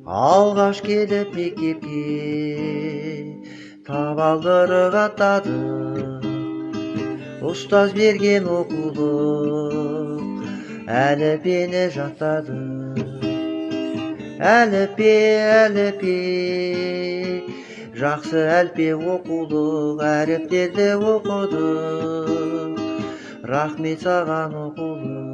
Алғаш келіп мектепке табалдырық аттадық, ұстаз берген оқулық әліппені жаттадық. Әліппе, әліппе, жақсы әліппе оқулық, әріптерді оқыдық, рахмет саған оқулық.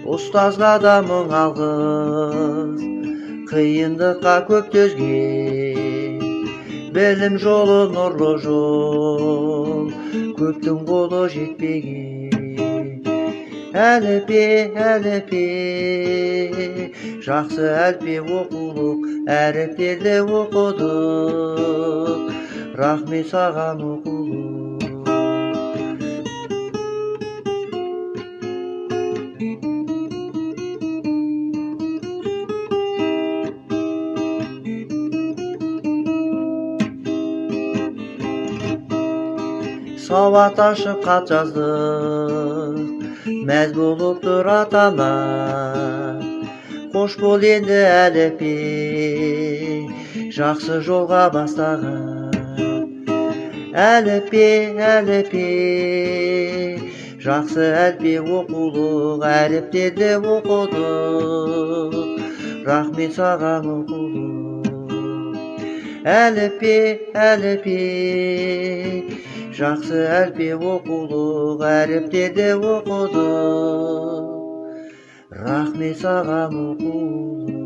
Ұстазға да мың алғыс, қиындыққа көп төзген, білім жолы нұрлы жол, көптің қолы жетпеген. Әліппе, әліппе, жақсы әліппе оқулық, әріптерді оқыдық, рахмет саған оқулық. Сауат ашып хат жаздық, мәз болып тұр ата-ана. Қош бол енді әліппе, жақсы жолға бастаған. Әліппе, әліппе, жақсы әліппе оқулық, әріптерді оқыдық, рахмет саған оқулық. Әліппе, әліппе, жақсы әліппе оқулық, әріптерді оқыдық, рахмет саған оқулық.